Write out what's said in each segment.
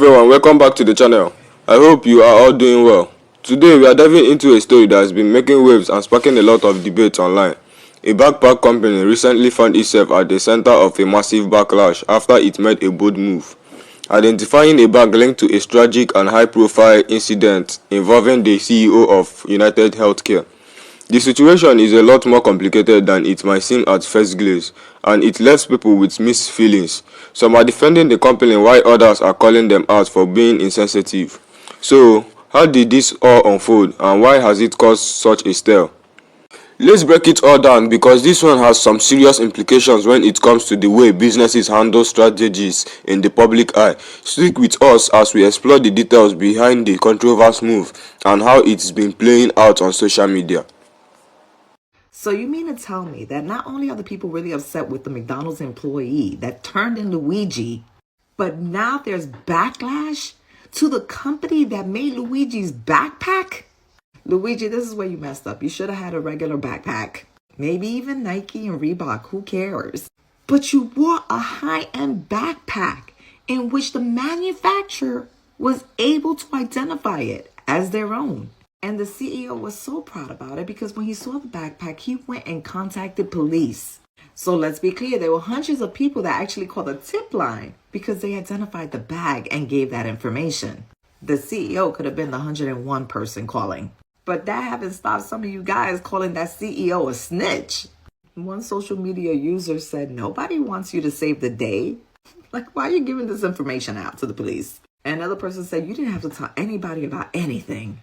everyone, welcome back to the channel. I hope you are all doing well. Today we are diving into a story that has been making waves and sparking a lot of debate online. A backpack company recently found itself at the center of a massive backlash after it made a bold move, identifying a bag linked to a tragic and high-profile incident involving the CEO of United Healthcare. The situation is a lot more complicated than it might seem at first glance, and it leaves people with mixed feelings. Some are defending the company while others are calling them out for being insensitive. So, how did this all unfold, and why has it caused such a stir? Let's break it all down because this one has some serious implications when it comes to the way businesses handle strategies in the public eye. Stick with us as we explore the details behind the controversial move and how it's been playing out on social media. So you mean to tell me that not only are the people really upset with the McDonald's employee that turned in Luigi, but now there's backlash to the company that made Luigi's backpack? Luigi, this is where you messed up. You should have had a regular backpack. Maybe even Nike and Reebok, who cares? But you wore a high-end backpack in which the manufacturer was able to identify it as their own. And the CEO was so proud about it because when he saw the backpack, he went and contacted police. So let's be clear, there were hundreds of people that actually called the tip line because they identified the bag and gave that information. The CEO could have been the 101 person calling. But that haven't stopped some of you guys calling that CEO a snitch. One social media user said, nobody wants you to save the day. Like, why are you giving this information out to the police? Another person said, you didn't have to tell anybody about anything.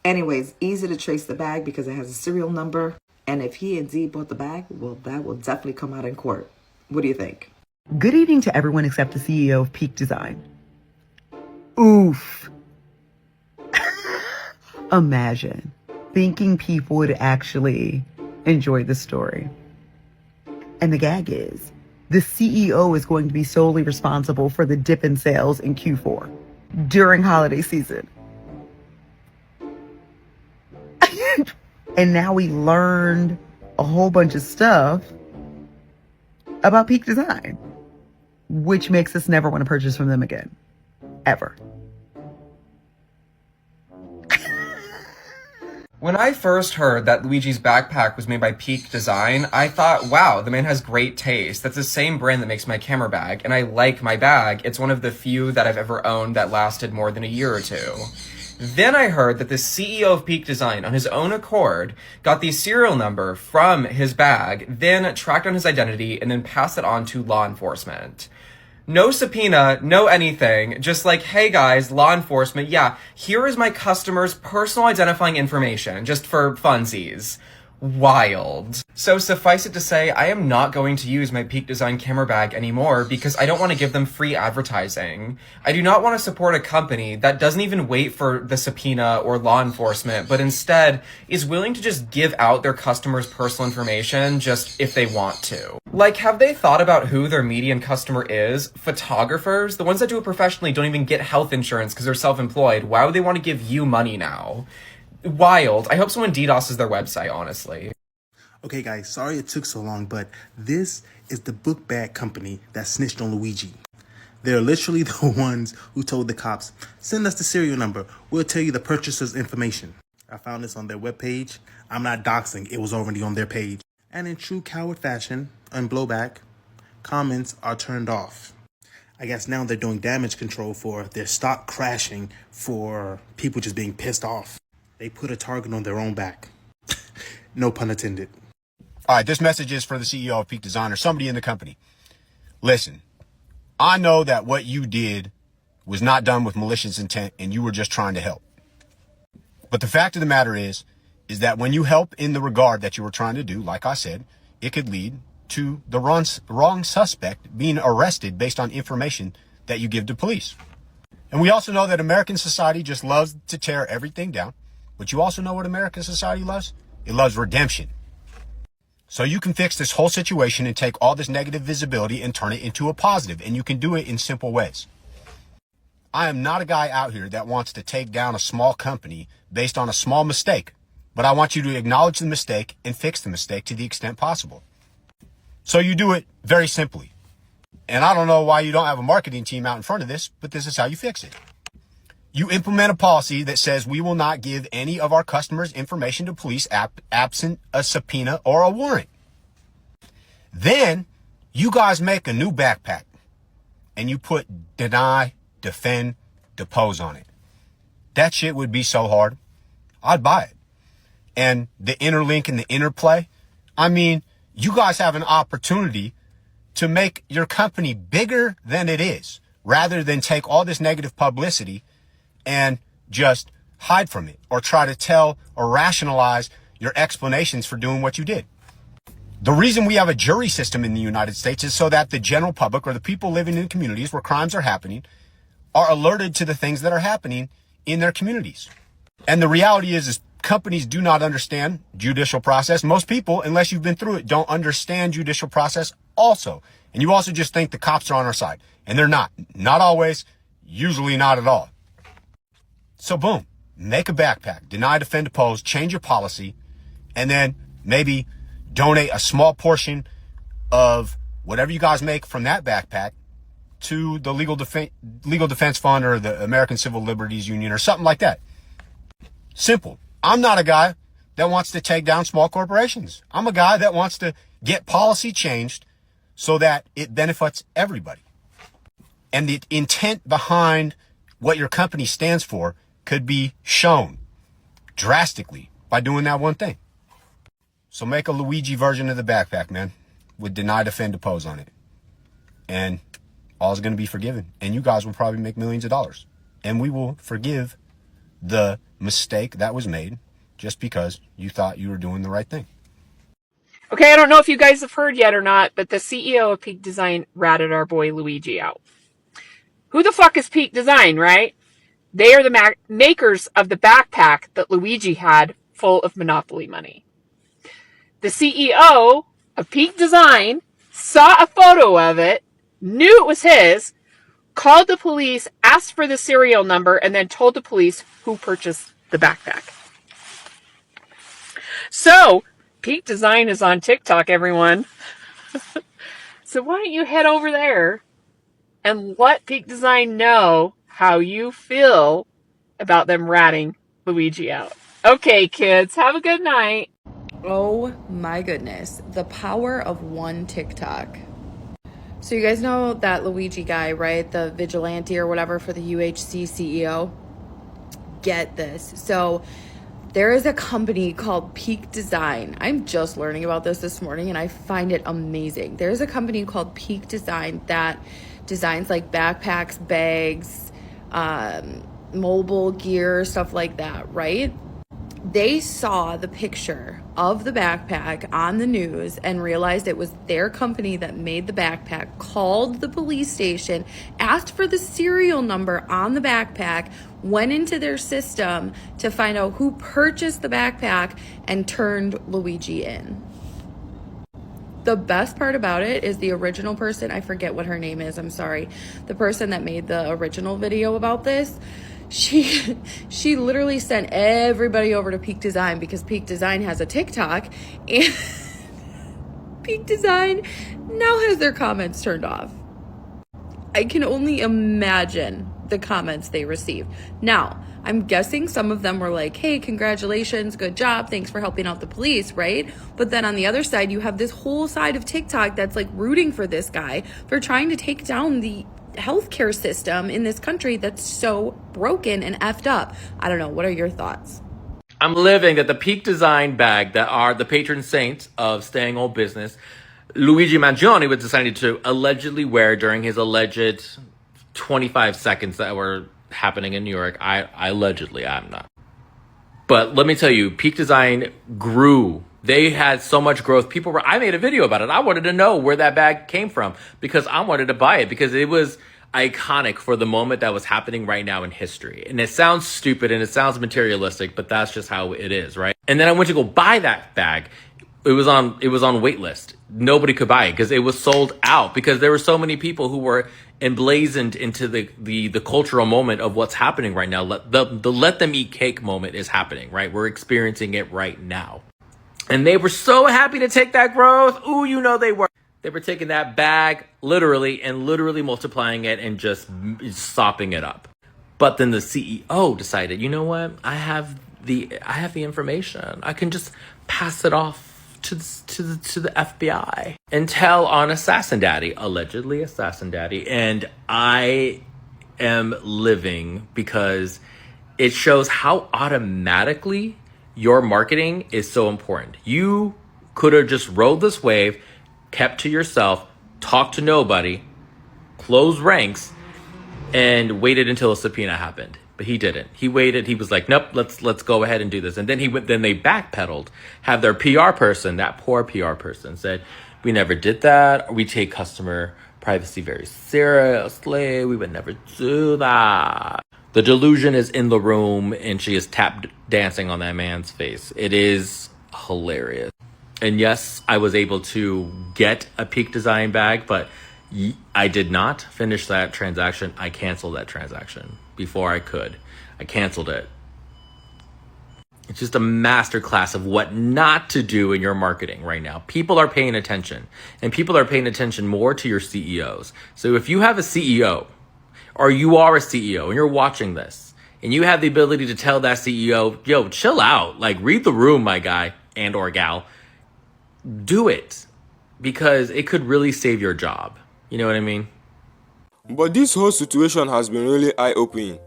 Anyways, easy to trace the bag because it has a serial number. And if he indeed bought the bag, well, that will definitely come out in court. What do you think? Good evening to everyone except the CEO of Peak Design. Oof. Imagine thinking people would actually enjoy the story. And the gag is, the CEO is going to be solely responsible for the dip in sales in Q4 during holiday season. And now we learned a whole bunch of stuff about Peak Design, which makes us never want to purchase from them again. Ever. When I first heard that Luigi's backpack was made by Peak Design, I thought, wow, the man has great taste. That's the same brand that makes my camera bag, and I like my bag. It's one of the few that I've ever owned that lasted more than a year or two. Then I heard that the CEO of Peak Design, on his own accord, got the serial number from his bag, then tracked down his identity, and then passed it on to law enforcement. No subpoena, no anything, just like, hey guys, law enforcement, yeah, here is my customer's personal identifying information, just for funsies. Wild. So suffice it to say, I am not going to use my Peak Design camera bag anymore because I don't want to give them free advertising. I do not want to support a company that doesn't even wait for the subpoena or law enforcement, but instead is willing to just give out their customers' personal information just if they want to. Like, have they thought about who their median customer is? Photographers? The ones that do it professionally don't even get health insurance because they're self-employed. Why would they want to give you money now? Wild. I hope someone DDoSes their website, honestly. Okay, guys, sorry it took so long, but this is the book bag company that snitched on Luigi. They're literally the ones who told the cops, send us the serial number. We'll tell you the purchaser's information. I found this on their webpage. I'm not doxing. It was already on their page. And in true coward fashion, on blowback, comments are turned off. I guess now they're doing damage control for their stock crashing for people just being pissed off. They put a target on their own back. No pun intended. All right, this message is for the CEO of Peak Design or somebody in the company. Listen, I know that what you did was not done with malicious intent and you were just trying to help. But the fact of the matter is that when you help in the regard that you were trying to do, like I said, it could lead to the wrong suspect being arrested based on information that you give to police. And we also know that American society just loves to tear everything down. But you also know what American society loves? It loves redemption. So you can fix this whole situation and take all this negative visibility and turn it into a positive. And you can do it in simple ways. I am not a guy out here that wants to take down a small company based on a small mistake. But I want you to acknowledge the mistake and fix the mistake to the extent possible. So you do it very simply. And I don't know why you don't have a marketing team out in front of this, but this is how you fix it. you implement a policy that says we will not give any of our customers' information to police absent a subpoena or a warrant. Then you guys make a new backpack and you put deny, defend, depose on it. That shit would be so hard. I'd buy it. And the interlink and the interplay, I mean, you guys have an opportunity to make your company bigger than it is, rather than take all this negative publicity and just hide from it or try to tell or rationalize your explanations for doing what you did. The reason we have a jury system in the United States is so that the general public or the people living in communities where crimes are happening are alerted to the things that are happening in their communities. And the reality is companies do not understand judicial process. Most people, unless you've been through it, don't understand judicial process also. And you also just think the cops are on our side. And they're not. Not always. Usually not at all. So boom, make a backpack, deny, defend, oppose, change your policy, and then maybe donate a small portion of whatever you guys make from that backpack to the Legal Defense Fund or the American Civil Liberties Union or something like that. Simple. I'm not a guy that wants to take down small corporations. I'm a guy that wants to get policy changed so that it benefits everybody. And the intent behind what your company stands for could be shown drastically by doing that one thing. So make a Luigi version of the backpack, man, with deny, defend, oppose on it. And all's going to be forgiven. And you guys will probably make millions of dollars. And we will forgive the mistake that was made just because you thought you were doing the right thing. Okay, I don't know if you guys have heard yet or not, but the CEO of Peak Design ratted our boy Luigi out. Who the fuck is Peak Design, right? They are the makers of the backpack that Luigi had full of Monopoly money. The CEO of Peak Design saw a photo of it, knew it was his, called the police, asked for the serial number, and then told the police who purchased the backpack. So, Peak Design is on TikTok, everyone. So why don't you head over there and let Peak Design know how you feel about them ratting Luigi out. Okay, kids, have a good night. Oh my goodness, the power of one TikTok. So you guys know that Luigi guy, right? The vigilante or whatever for the UHC CEO? Get this. So there is a company called Peak Design. I'm just learning about this morning and I find it amazing. There's a company called Peak Design that designs like backpacks, bags, mobile gear, stuff like that, right? They saw the picture of the backpack on the news and realized it was their company that made the backpack, called the police station, asked for the serial number on the backpack, went into their system to find out who purchased the backpack, and turned Luigi in. The best part about it is the original person, I forget what her name is, I'm sorry, the person that made the original video about this, she literally sent everybody over to Peak Design because Peak Design has a TikTok, and Peak Design now has their comments turned off. I can only imagine the comments they received. Now, I'm guessing some of them were like, hey, congratulations, good job, thanks for helping out the police, right? But then on the other side, you have this whole side of TikTok that's like rooting for this guy for trying to take down the healthcare system in this country that's so broken and effed up. I don't know. What are your thoughts? I'm living that the Peak Design bag that are the patron saints of staying old business, Luigi Mangione was decided to allegedly wear during his alleged 25 seconds that were happening in New York. I'm not. But let me tell you, Peak Design grew. They had so much growth. I made a video about it. I wanted to know where that bag came from because I wanted to buy it because it was iconic for the moment that was happening right now in history. And it sounds stupid and it sounds materialistic, but that's just how it is, right? And then I went to go buy that bag. It was on wait list. Nobody could buy it because it was sold out because there were so many people who were emblazoned into the cultural moment of what's happening right now. The let them eat cake moment is happening, right? We're experiencing it right now. And they were so happy to take that growth. Ooh, you know they were. They were taking that bag literally multiplying it and just sopping it up. But then the CEO decided, you know what? I have the information. I can just pass it off to the FBI and tell on Assassin Daddy, allegedly Assassin Daddy, and I am living because it shows how automatically your marketing is so important. You could have just rode this wave, kept to yourself, talked to nobody, closed ranks, and waited until a subpoena happened. But he didn't. He waited. He was like, nope, let's go ahead and do this. And then then they backpedaled, have their PR person, that poor PR person, said, we never did that. We take customer privacy very seriously. We would never do that. The delusion is in the room, and she is tap dancing on that man's face. It is hilarious. And yes, I was able to get a Peak Design bag, but I did not finish that transaction. I canceled that transaction before I could. I canceled it. It's just a masterclass of what not to do in your marketing right now. People are paying attention, and people are paying attention more to your CEOs. So if you have a CEO, or you are a CEO and you're watching this, and you have the ability to tell that CEO, yo, chill out, like read the room, my guy and or gal, do it, because it could really save your job. You know what I mean? But this whole situation has been really eye-opening,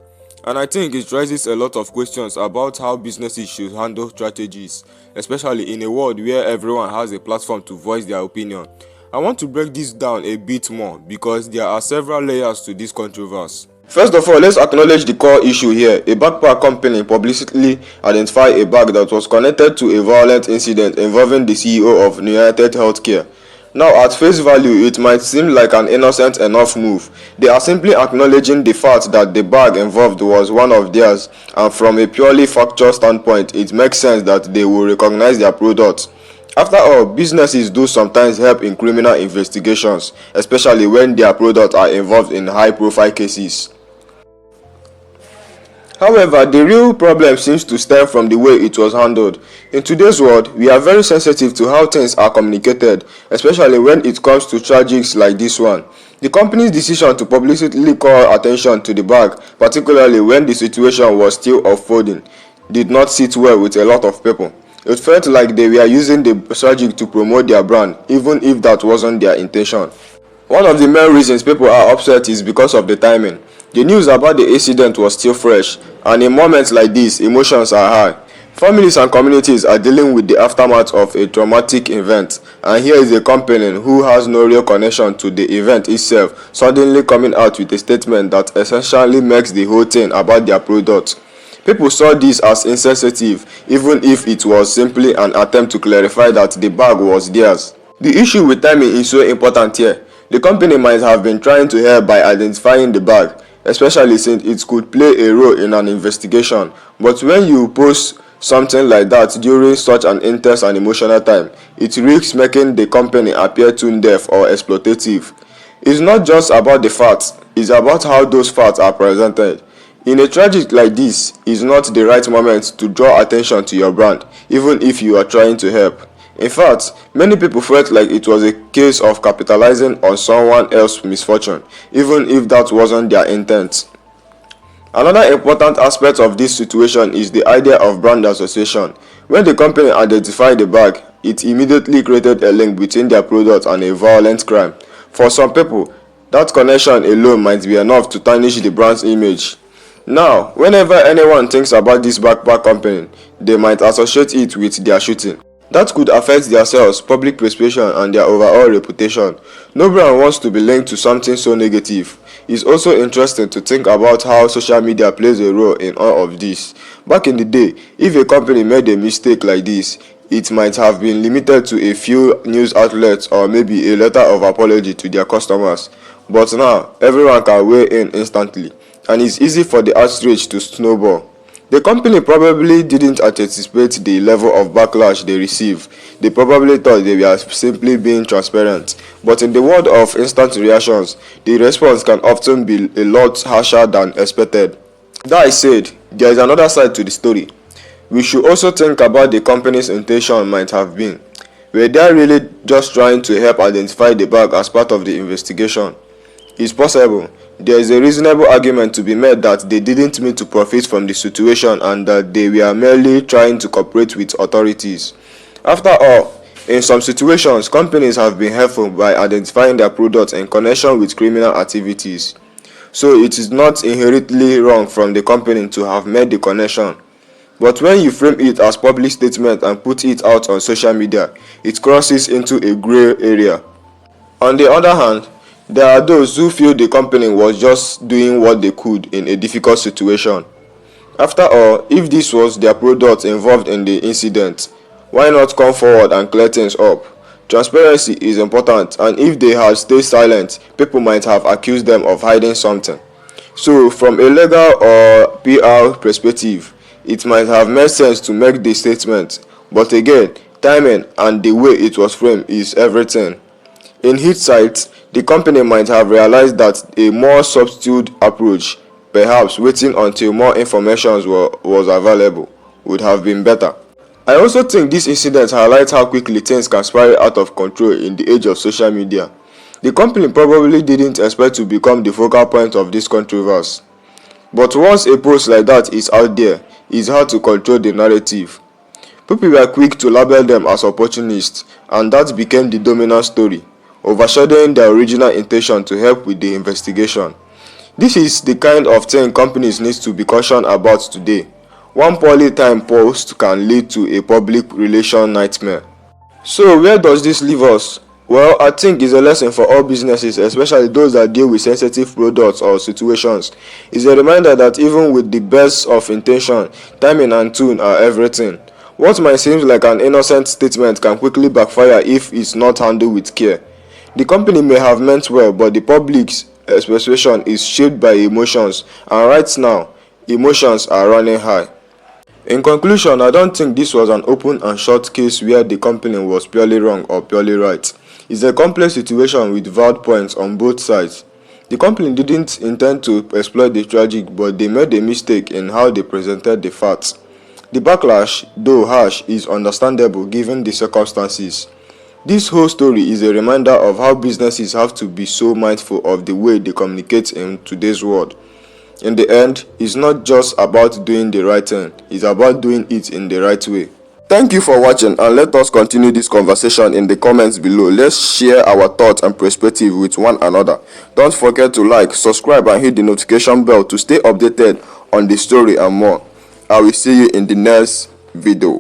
and I think it raises a lot of questions about how businesses should handle strategies, especially in a world where everyone has a platform to voice their opinion. I want to break this down a bit more because there are several layers to this controversy. First of all, let's acknowledge the core issue here. A backpack company publicly identified a bag that was connected to a violent incident involving the CEO of United Healthcare. Now, at face value, it might seem like an innocent enough move. They are simply acknowledging the fact that the bag involved was one of theirs, and from a purely factual standpoint, it makes sense that they will recognize their product. After all, businesses do sometimes help in criminal investigations, especially when their products are involved in high-profile cases. However, the real problem seems to stem from the way it was handled. In today's world, we are very sensitive to how things are communicated, especially when it comes to tragedies like this one. The company's decision to publicly call attention to the bag, particularly when the situation was still unfolding, did not sit well with a lot of people. It felt like they were using the tragedy to promote their brand, even if that wasn't their intention. One of the main reasons people are upset is because of the timing. The news about the incident was still fresh, and in moments like this, emotions are high. Families and communities are dealing with the aftermath of a traumatic event, and here is a company who has no real connection to the event itself suddenly coming out with a statement that essentially makes the whole thing about their product. People saw this as insensitive, even if it was simply an attempt to clarify that the bag was theirs. The issue with timing is so important here. The company might have been trying to help by identifying the bag, especially since it could play a role in an investigation. But when you post something like that during such an intense and emotional time, it risks making the company appear tone deaf or exploitative. It's not just about the facts, it's about how those facts are presented. In a tragedy like this, it's not the right moment to draw attention to your brand, even if you are trying to help. In fact, many people felt like it was a case of capitalizing on someone else's misfortune, even if that wasn't their intent. Another important aspect of this situation is the idea of brand association. When the company identified the bag, it immediately created a link between their product and a violent crime. For some people, that connection alone might be enough to tarnish the brand's image. Now, whenever anyone thinks about this backpack company, they might associate it with their shooting. That could affect their sales, public perception, and their overall reputation. No brand wants to be linked to something so negative. It's also interesting to think about how social media plays a role in all of this. Back in the day, if a company made a mistake like this, it might have been limited to a few news outlets or maybe a letter of apology to their customers. But now, everyone can weigh in instantly, and it's easy for the outrage to snowball. The company probably didn't anticipate the level of backlash they received. They probably thought they were simply being transparent. But in the world of instant reactions, the response can often be a lot harsher than expected. That said, there is another side to the story. We should also think about the company's intention might have been. Were they really just trying to help identify the bag as part of the investigation? It's possible. there is a reasonable argument to be made that they didn't mean to profit from the situation and that they were merely trying to cooperate with authorities. After all, in some situations, companies have been helpful by identifying their products in connection with criminal activities. So it is not inherently wrong from the company to have made the connection. But when you frame it as public statement and put it out on social media, it crosses into a gray area. On the other hand, there are those who feel the company was just doing what they could in a difficult situation. After all, if this was their product involved in the incident, why not come forward and clear things up? Transparency is important, and if they had stayed silent, people might have accused them of hiding something. So, from a legal or PR perspective, it might have made sense to make the statement, but again, timing and the way it was framed is everything. In hindsight, the company might have realized that a more substitute approach, perhaps waiting until more information was available, would have been better. I also think this incident highlights how quickly things can spiral out of control in the age of social media. The company probably didn't expect to become the focal point of this controversy. But once a post like that is out there, it's hard to control the narrative. People were quick to label them as opportunists, and that became the dominant story, overshadowing their original intention to help with the investigation. This is the kind of thing companies need to be cautioned about today. One poorly timed post can lead to a public relations nightmare. So where does this leave us? Well, I think it's a lesson for all businesses, especially those that deal with sensitive products or situations. It's a reminder that even with the best of intention, timing and tune are everything. What might seem like an innocent statement can quickly backfire if it's not handled with care. The company may have meant well, but the public's expectation is shaped by emotions, and right now, emotions are running high. In conclusion, I don't think this was an open and short case where the company was purely wrong or purely right. It's a complex situation with valid points on both sides. The company didn't intend to exploit the tragic, but they made a mistake in how they presented the facts. The backlash, though harsh, is understandable given the circumstances. This whole story is a reminder of how businesses have to be so mindful of the way they communicate in today's world. In the end, it's not just about doing the right thing, it's about doing it in the right way. Thank you for watching, and let us continue this conversation in the comments below. Let's share our thoughts and perspective with one another. Don't forget to like, subscribe and hit the notification bell to stay updated on the story and more. I will see you in the next video.